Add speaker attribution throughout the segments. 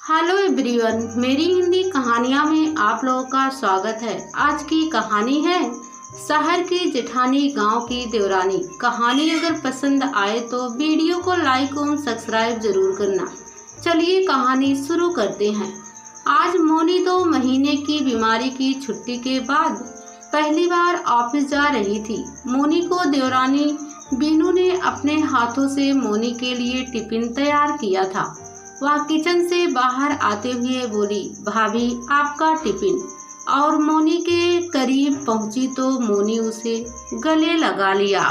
Speaker 1: Hello everyone, मेरी हिंदी कहानियाँ में आप लोगों का स्वागत है। आज की कहानी है शहर की जेठानी गांव की देवरानी। कहानी अगर पसंद आए तो वीडियो को लाइक और सब्सक्राइब जरूर करना। चलिए कहानी शुरू करते हैं। आज मोनी 2 महीने की बीमारी की छुट्टी के बाद पहली बार ऑफिस जा रही थी। मोनी को देवरानी बीनू ने अपने हाथों से मोनी के लिए टिफिन तैयार किया था। वह किचन से बाहर आते हुए बोली, भाभी आपका टिफिन। और मोनी के करीब पहुंची तो मोनी उसे गले लगा लिया।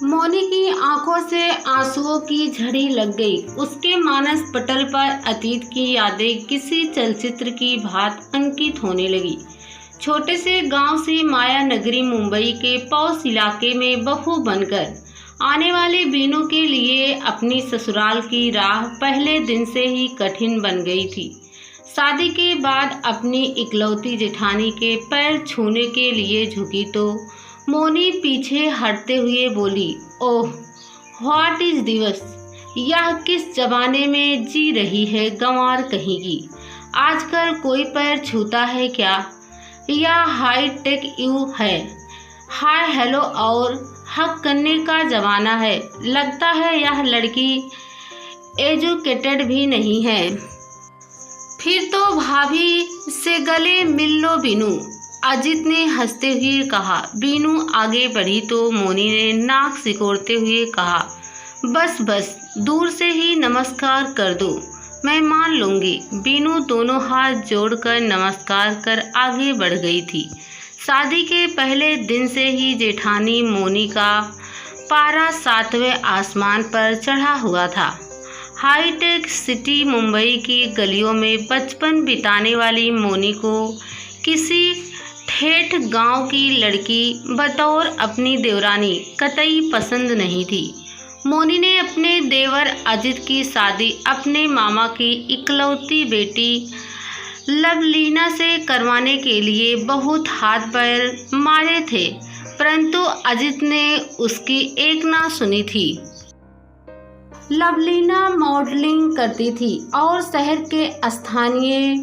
Speaker 1: मोनी की आंखों से आंसुओं की झड़ी लग गई। उसके मानस पटल पर अतीत की यादें किसी चलचित्र की भांति अंकित होने लगी। छोटे से गांव से माया नगरी मुंबई के पौष इलाके में बहू बनकर आने वाले बीनू के लिए अपनी ससुराल की राह पहले दिन से ही कठिन बन गई थी। शादी के बाद अपनी इकलौती जेठानी के पैर छूने के लिए झुकी तो मोनी पीछे हटते हुए बोली, ओह व्हाट इज दिवस, यह किस जमाने में जी रही है गंवार कहेगी। आजकल कोई पैर छूता है क्या? यह हाई टेक यू है, हाय हेलो और हक करने का ज़माना है। लगता है यह लड़की एजुकेटेड भी नहीं है। फिर तो भाभी से गले मिल लो बीनू, अजित ने हंसते हुए कहा। बीनू आगे बढ़ी तो मोनी ने नाक सिकोड़ते हुए कहा, बस बस दूर से ही नमस्कार कर दो, मैं मान लूँगी। बीनू दोनों हाथ जोड़कर नमस्कार कर आगे बढ़ गई थी। शादी के पहले दिन से ही जेठानी मोनी का पारा 7वें आसमान पर चढ़ा हुआ था। हाईटेक सिटी मुंबई की गलियों में बचपन बिताने वाली मोनी को किसी ठेठ गांव की लड़की बतौर अपनी देवरानी कतई पसंद नहीं थी। मोनी ने अपने देवर अजित की शादी अपने मामा की इकलौती बेटी लवलीना से करवाने के लिए बहुत हाथ पैर मारे थे, परंतु अजित ने उसकी एक ना सुनी थी। लवलीना मॉडलिंग करती थी और शहर के स्थानीय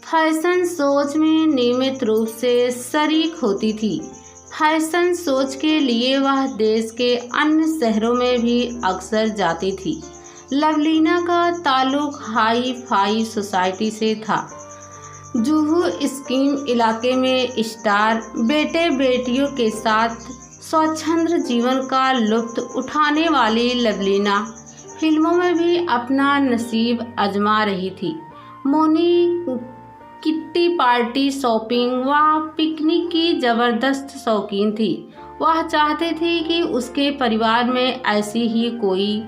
Speaker 1: फैशन शोज में नियमित रूप से शरीक होती थी। फैशन शोज के लिए वह देश के अन्य शहरों में भी अक्सर जाती थी। लवलीना का ताल्लुक हाई फाई सोसाइटी से था। जुहू स्कीम इलाके में स्टार बेटे बेटियों के साथ स्वच्छंद जीवन का लुत्फ उठाने वाली लवलीना फिल्मों में भी अपना नसीब आजमा रही थी। मोनी किट्टी पार्टी, शॉपिंग व पिकनिक की जबरदस्त शौकीन थी। वह चाहती थी कि उसके परिवार में ऐसी ही कोई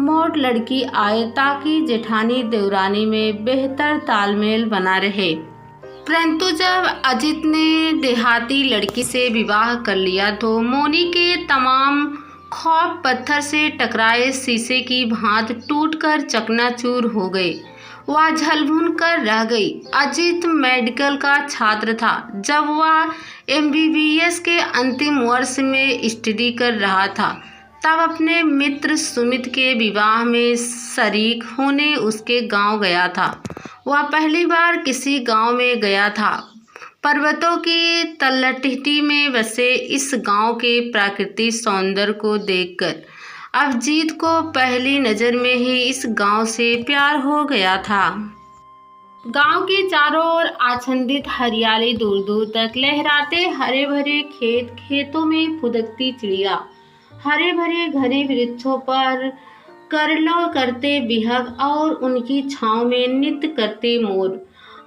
Speaker 1: मॉड लड़की आए ताकि जेठानी देवरानी में बेहतर तालमेल बना रहे। परंतु जब अजित ने देहाती लड़की से विवाह कर लिया तो मोनी के तमाम ख्वाब पत्थर से टकराए शीशे की भांति टूटकर चकनाचूर हो गए। वह झलमुन कर रह गई। अजित मेडिकल का छात्र था। जब वह MBBS के अंतिम वर्ष में स्टडी कर रहा था तब अपने मित्र सुमित के विवाह में शरीक होने उसके गांव गया था। वह पहली बार किसी गांव में गया था। पर्वतों की तलहटी में बसे इस गांव के प्राकृतिक सौंदर्य को देखकर अभिजीत को पहली नज़र में ही इस गांव से प्यार हो गया था। गांव के चारों ओर आच्छादित हरियाली, दूर दूर तक लहराते हरे भरे खेत, खेतों में फुदकती चिड़िया, हरे भरे घने वृक्षों पर करलो करते बिहग और उनकी छांव में नृत्य करते मोर,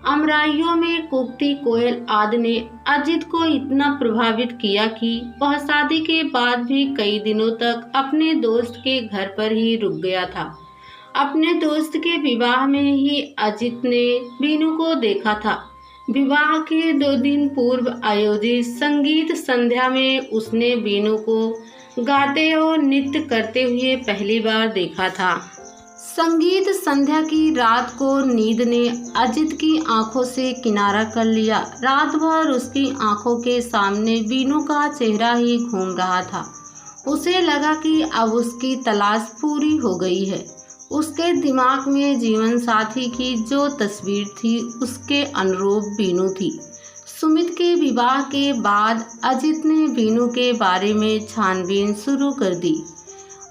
Speaker 1: अमराइयों में कूकती कोयल आदि ने अजित को इतना प्रभावित किया कि वह शादी के बाद भी कई दिनों तक अपने दोस्त के घर पर ही रुक गया था। अपने दोस्त के विवाह में ही अजित ने बीनू को देखा था। विवाह के 2 दिन पूर्व आयोजित संगीत संध्या में उसने बीनू को गाते और नृत्य करते हुए पहली बार देखा था। संगीत संध्या की रात को नींद ने अजित की आंखों से किनारा कर लिया। रात भर उसकी आंखों के सामने बीनू का चेहरा ही घूम रहा था। उसे लगा कि अब उसकी तलाश पूरी हो गई है। उसके दिमाग में जीवन साथी की जो तस्वीर थी उसके अनुरूप बीनू थी। सुमित के विवाह के बाद अजित ने बीनू के बारे में छानबीन शुरू कर दी।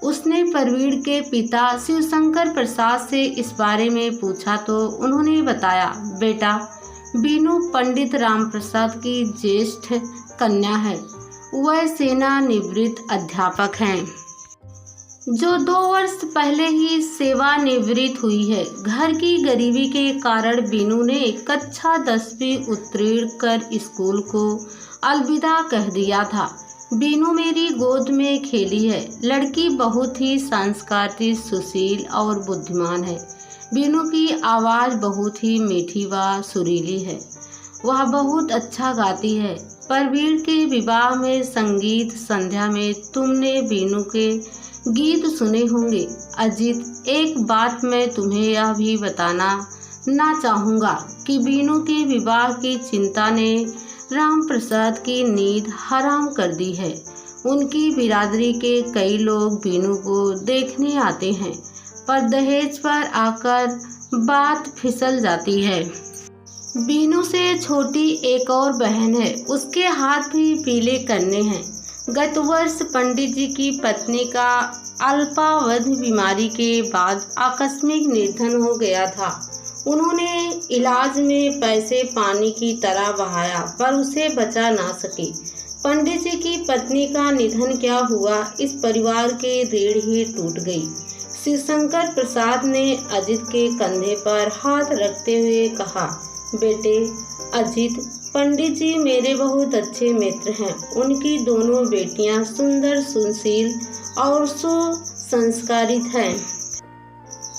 Speaker 1: उसने प्रवीण के पिता शिवशंकर प्रसाद से इस बारे में पूछा तो उन्होंने बताया, बेटा बीनू पंडित राम प्रसाद की ज्येष्ठ कन्या है। वह सेना निवृत्त अध्यापक हैं जो 2 वर्ष पहले ही सेवानिवृत्त हुई है। घर की गरीबी के कारण बीनू ने कक्षा 10वीं उत्तीर्ण कर स्कूल को अलविदा कह दिया था। बीनू मेरी गोद में खेली है। लड़की बहुत ही संस्कारी, सुशील और बुद्धिमान है। बीनू की आवाज़ बहुत ही मीठी व सुरीली है। वह बहुत अच्छा गाती है। प्रवीण के विवाह में संगीत संध्या में तुमने बीनू के गीत सुने होंगे। अजित, एक बात मैं तुम्हें यह भी बताना चाहूँगा कि बीनू के विवाह की चिंता ने राम प्रसाद की नींद हराम कर दी है। उनकी बिरादरी के कई लोग बीनू को देखने आते हैं, पर दहेज पर आकर बात फिसल जाती है। बीनू से छोटी एक और बहन है, उसके हाथ भी पीले करने हैं। गत वर्ष पंडित जी की पत्नी का अल्पावधि बीमारी के बाद आकस्मिक निधन हो गया था। उन्होंने इलाज में पैसे पानी की तरह बहाया, पर उसे बचा ना सके। पंडित जी की पत्नी का निधन क्या हुआ, इस परिवार के रीढ़ ही टूट गई। शिवशंकर प्रसाद ने अजित के कंधे पर हाथ रखते हुए कहा, बेटे अजित, पंडित जी मेरे बहुत अच्छे मित्र हैं। उनकी दोनों बेटियां सुंदर, सुशील और सुसंस्कारित हैं।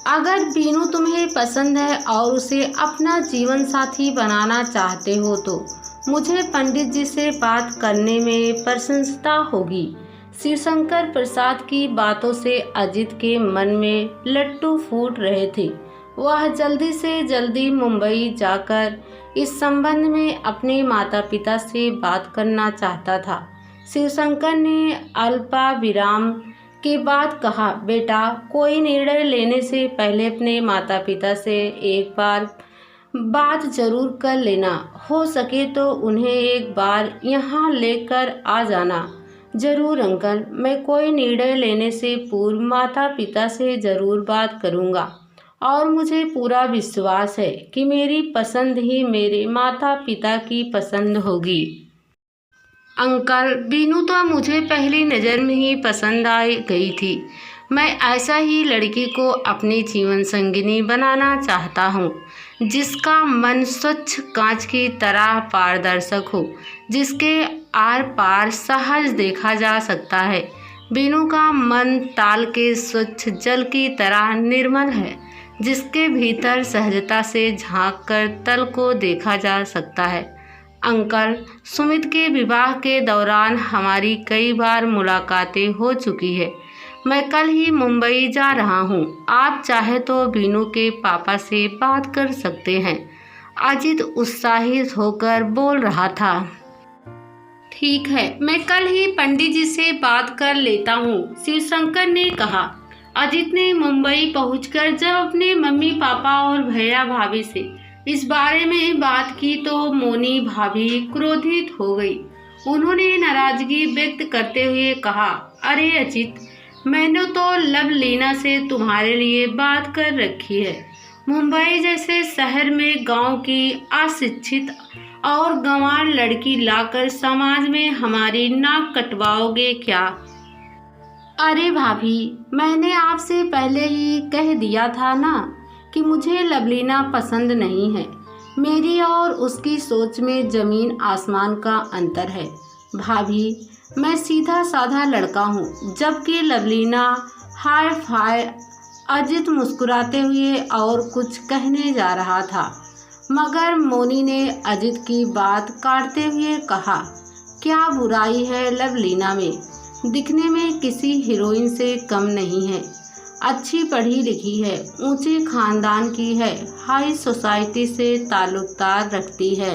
Speaker 1: अगर बीनू तुम्हें पसंद है और उसे अपना जीवन साथी बनाना चाहते हो तो मुझे पंडित जी से बात करने में प्रसन्नता होगी। शिवशंकर प्रसाद की बातों से अजित के मन में लट्टू फूट रहे थे। वह जल्दी से जल्दी मुंबई जाकर इस संबंध में अपने माता पिता से बात करना चाहता था। शिवशंकर ने अल्पा विराम के बाद कहा, बेटा कोई निर्णय लेने से पहले अपने माता पिता से एक बार बात जरूर कर लेना। हो सके तो उन्हें एक बार यहाँ लेकर आ जाना। जरूर अंकल, मैं कोई निर्णय लेने से पूर्व माता पिता से ज़रूर बात करूँगा और मुझे पूरा विश्वास है कि मेरी पसंद ही मेरे माता पिता की पसंद होगी। अंकल, बीनू तो मुझे पहली नज़र में ही पसंद आ गई थी। मैं ऐसा ही लड़की को अपनी जीवन संगिनी बनाना चाहता हूँ, जिसका मन स्वच्छ कांच की तरह पारदर्शक हो, जिसके आर पार सहज देखा जा सकता है। बीनू का मन ताल के स्वच्छ जल की तरह निर्मल है, जिसके भीतर सहजता से झांककर तल को देखा जा सकता है। अंकल, सुमित के विवाह के दौरान हमारी कई बार मुलाकातें हो चुकी है। मैं कल ही मुंबई जा रहा हूँ। आप चाहे तो बीनू के पापा से बात कर सकते हैं। अजित उत्साहित होकर बोल रहा था। ठीक है, मैं कल ही पंडित जी से बात कर लेता हूँ, शिवशंकर ने कहा। अजित ने मुंबई पहुंचकर जब अपने मम्मी पापा और भैया भाभी से इस बारे में बात की तो मोनी भाभी क्रोधित हो गई। उन्होंने नाराजगी व्यक्त करते हुए कहा, अरे अजित, मैंने तो लवलीना से तुम्हारे लिए बात कर रखी है। मुंबई जैसे शहर में गांव की अशिक्षित और गंवार लड़की लाकर समाज में हमारी नाक कटवाओगे क्या? अरे भाभी, मैंने आपसे पहले ही कह दिया था ना कि मुझे लवलीना पसंद नहीं है। मेरी और उसकी सोच में ज़मीन आसमान का अंतर है। भाभी, मैं सीधा साधा लड़का हूँ, जबकि लवलीना हाय फाय। अजित मुस्कुराते हुए और कुछ कहने जा रहा था, मगर मोनी ने अजित की बात काटते हुए कहा, क्या बुराई है लवलीना में? दिखने में किसी हीरोइन से कम नहीं है। अच्छी पढ़ी लिखी है, ऊंचे खानदान की है, हाई सोसाइटी से ताल्लुकदार रखती है।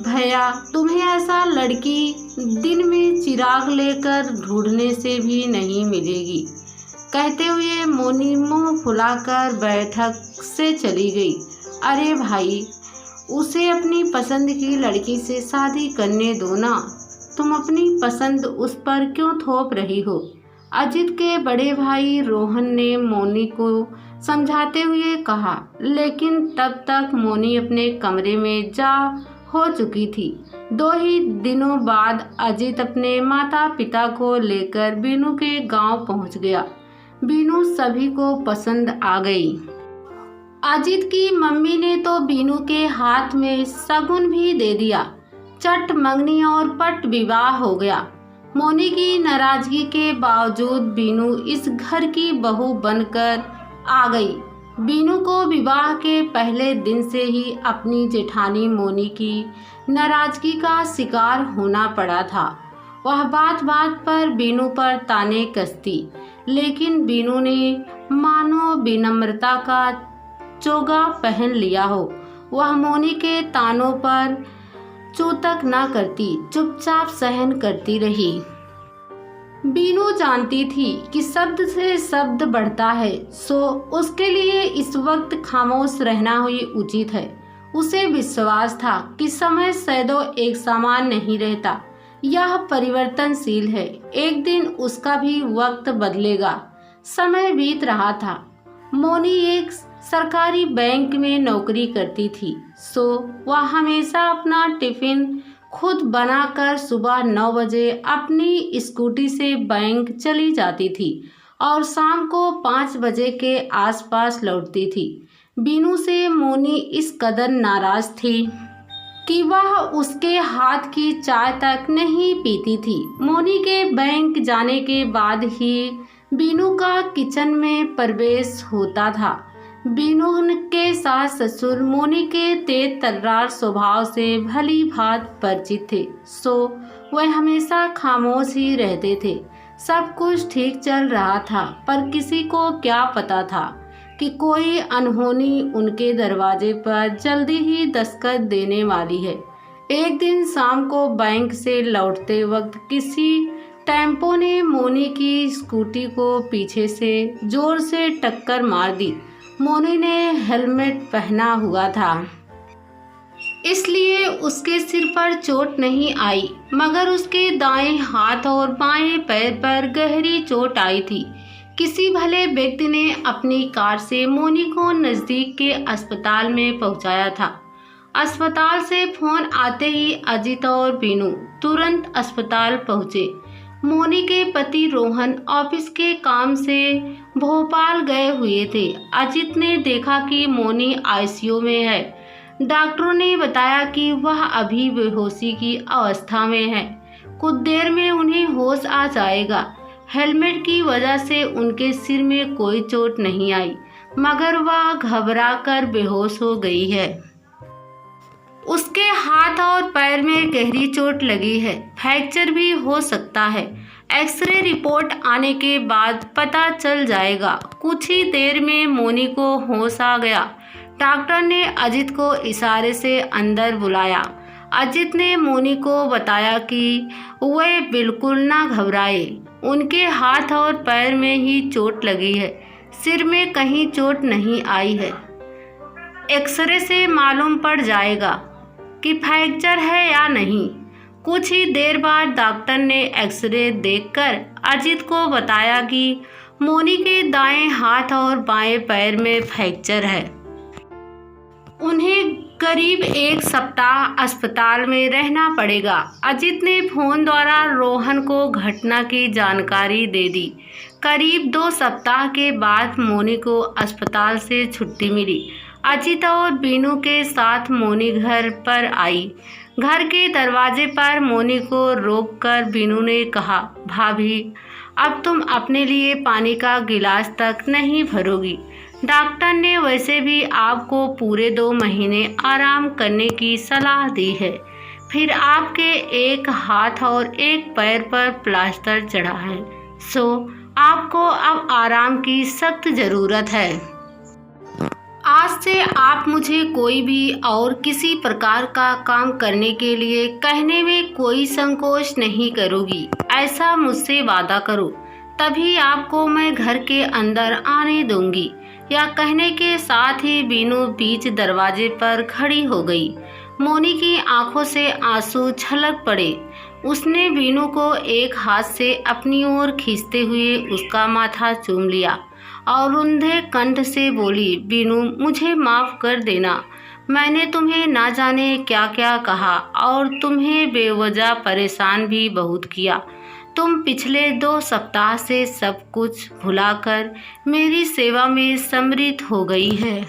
Speaker 1: भैया, तुम्हें ऐसा लड़की दिन में चिराग लेकर ढूंढने से भी नहीं मिलेगी। कहते हुए मोनी मुंह फुलाकर बैठक से चली गई। अरे भाई, उसे अपनी पसंद की लड़की से शादी करने दो ना, तुम अपनी पसंद उस पर क्यों थोप रही हो? अजित के बड़े भाई रोहन ने मोनी को समझाते हुए कहा, लेकिन तब तक मोनी अपने कमरे में जा हो चुकी थी। 2 ही दिनों बाद अजित अपने माता पिता को लेकर बीनू के गांव पहुंच गया। बीनू सभी को पसंद आ गई। अजित की मम्मी ने तो बीनू के हाथ में शगुन भी दे दिया। चट मंगनी और पट विवाह हो गया। मोनी की नाराजगी के बावजूद बीनू इस घर की बहू बनकर आ गई। बीनू को विवाह के पहले दिन से ही अपनी जेठानी मोनी की नाराजगी का शिकार होना पड़ा था। वह बात बात पर बीनू पर ताने कसती, लेकिन बीनू ने मानो विनम्रता का चोगा पहन लिया हो। वह मोनी के तानों पर चूतक न करती, चुपचाप सहन करती रही। बीनू जानती थी कि शब्द से शब्द बढ़ता है, सो उसके लिए इस वक्त खामोश रहना ही उचित है। उसे विश्वास था कि समय सदैव एक समान नहीं रहता, यह परिवर्तनशील है। एक दिन उसका भी वक्त बदलेगा। समय बीत रहा था। मोनी एक सरकारी बैंक में नौकरी करती थी, सो वह हमेशा अपना टिफिन खुद बनाकर सुबह 9 बजे अपनी स्कूटी से बैंक चली जाती थी और शाम को 5 बजे के आसपास लौटती थी। बीनू से मोनी इस कदर नाराज थी कि वह उसके हाथ की चाय तक नहीं पीती थी। मोनी के बैंक जाने के बाद ही बीनू का किचन में प्रवेश होता था। बीनू के सास ससुर मोनी के तेज तर्रार स्वभाव से भली भांति परिचित थे, सो वह हमेशा खामोश ही रहते थे। सब कुछ ठीक चल रहा था, पर किसी को क्या पता था कि कोई अनहोनी उनके दरवाजे पर जल्दी ही दस्तक देने वाली है। एक दिन शाम को बैंक से लौटते वक्त किसी टेम्पो ने मोनी की स्कूटी को पीछे से जोर से टक्कर मार दी। मोनी ने हेलमेट पहना हुआ था, इसलिए उसके सिर पर चोट नहीं आई, मगर उसके दाएं हाथ और बाएं पैर पर गहरी चोट आई थी। किसी भले व्यक्ति ने अपनी कार से मोनी को नज़दीक के अस्पताल में पहुंचाया था। अस्पताल से फोन आते ही अजित और बीनू तुरंत अस्पताल पहुंचे। मोनी के पति रोहन ऑफिस के काम से भोपाल गए हुए थे। अजित ने देखा कि मोनी आईसीयू में है। डॉक्टरों ने बताया कि वह अभी बेहोशी की अवस्था में है, कुछ देर में उन्हें होश आ जाएगा। हेलमेट की वजह से उनके सिर में कोई चोट नहीं आई, मगर वह घबराकर बेहोश हो गई है। उसके हाथ और पैर में गहरी चोट लगी है, फ्रैक्चर भी हो सकता है। एक्सरे रिपोर्ट आने के बाद पता चल जाएगा। कुछ ही देर में मोनी को होश आ गया। डॉक्टर ने अजित को इशारे से अंदर बुलाया। अजित ने मोनी को बताया कि वह बिल्कुल ना घबराए, उनके हाथ और पैर में ही चोट लगी है, सिर में कहीं चोट नहीं आई है। एक्सरे से मालूम पड़ जाएगा कि फ्रैक्चर है या नहीं। कुछ ही देर बाद डॉक्टर ने एक्सरे देखकर अजित को बताया कि मोनी के दाएं हाथ और बाएं पैर में फ्रैक्चर है। उन्हें करीब 1 सप्ताह अस्पताल में रहना पड़ेगा। अजित ने फोन द्वारा रोहन को घटना की जानकारी दे दी। करीब 2 सप्ताह के बाद मोनी को अस्पताल से छुट्टी मिली। अजित और बीनू के साथ मोनी घर पर आई। घर के दरवाजे पर मोनी को रोककर बीनू ने कहा, भाभी, अब तुम अपने लिए पानी का गिलास तक नहीं भरोगी। डॉक्टर ने वैसे भी आपको पूरे 2 महीने आराम करने की सलाह दी है। फिर आपके एक हाथ और एक पैर पर प्लास्टर चढ़ा है, सो आपको अब आराम की सख्त ज़रूरत है। आज से आप मुझे कोई भी और किसी प्रकार का काम करने के लिए कहने में कोई संकोच नहीं करोगी, ऐसा मुझसे वादा करो। तभी आपको मैं घर के अंदर आने दूंगी। यह कहने के साथ ही बीनू बीच दरवाजे पर खड़ी हो गई। मोनी की आंखों से आंसू छलक पड़े। उसने बीनू को एक हाथ से अपनी ओर खींचते हुए उसका माथा चूम लिया और रुंधे कंठ से बोली, बीनू मुझे माफ़ कर देना। मैंने तुम्हें ना जाने क्या क्या कहा और तुम्हें बेवजह परेशान भी बहुत किया। तुम पिछले 2 सप्ताह से सब कुछ भुलाकर मेरी सेवा में सम्मिलित हो गई है।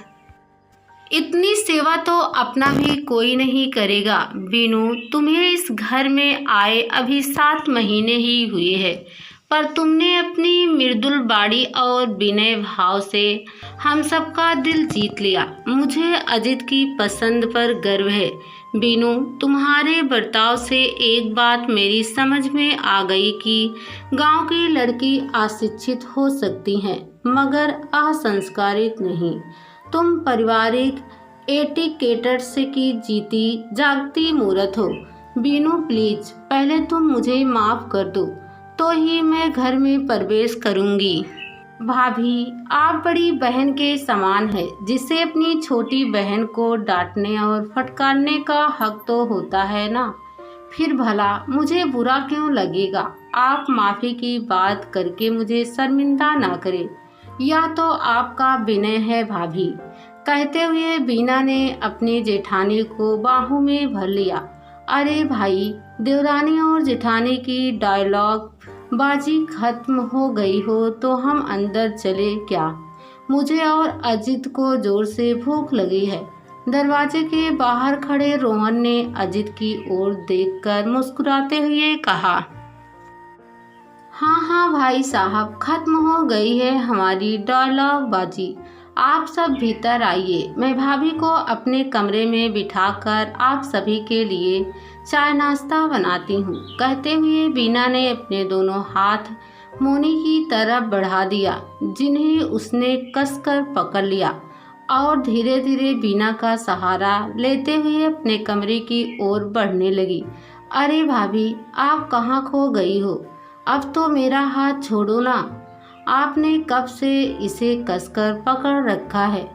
Speaker 1: इतनी सेवा तो अपना भी कोई नहीं करेगा। बीनू, तुम्हें इस घर में आए अभी 7 महीने ही हुए हैं, पर तुमने अपनी मृदुल बाड़ी और विनय भाव से हम सबका दिल जीत लिया। मुझे अजित की पसंद पर गर्व है। बीनू, तुम्हारे बर्ताव से एक बात मेरी समझ में आ गई कि गांव की लड़की अशिक्षित हो सकती हैं, मगर असंस्कारित नहीं। तुम पारिवारिक एटिकेट्स की जीती जागती मूर्त हो। बीनू प्लीज, पहले तुम मुझे माफ़ कर दो, तो ही मैं घर में प्रवेश करूंगी। भाभी, आप बड़ी बहन के समान है, जिसे अपनी छोटी बहन को डांटने और फटकारने का हक तो होता है ना। फिर भला मुझे बुरा क्यों लगेगा? आप माफ़ी की बात करके मुझे शर्मिंदा ना करें, यह तो आपका विनय है भाभी। कहते हुए बीना ने अपनी जेठानी को बाहों में भर लिया। अरे भाई, देवरानी और जेठानी की डायलॉग बाजी खत्म हो गई हो तो हम अंदर चले क्या? मुझे और अजित को जोर से भूख लगी है। दरवाजे के बाहर खड़े रोहन ने अजित की ओर देखकर मुस्कुराते हुए कहा, हाँ हाँ भाई साहब, खत्म हो गई है हमारी डायलॉग बाजी। आप सब भीतर आइए। मैं भाभी को अपने कमरे में बिठाकर आप सभी के लिए चाय नाश्ता बनाती हूँ। कहते हुए बीना ने अपने दोनों हाथ मोनी की तरफ बढ़ा दिया, जिन्हें उसने कसकर पकड़ लिया और धीरे धीरे बीना का सहारा लेते हुए अपने कमरे की ओर बढ़ने लगी। अरे भाभी, आप कहाँ खो गई हो? अब तो मेरा हाथ छोड़ो ना। आपने कब से इसे कसकर पकड़ रखा है?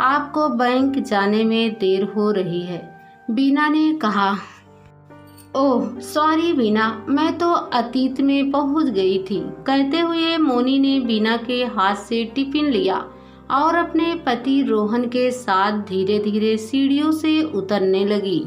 Speaker 1: आपको बैंक जाने में देर हो रही है, बीना ने कहा। ओह सॉरी बीना, मैं तो अतीत में पहुंच गई थी। कहते हुए मोनी ने बीना के हाथ से टिफिन लिया और अपने पति रोहन के साथ धीरे धीरे सीढ़ियों से उतरने लगी।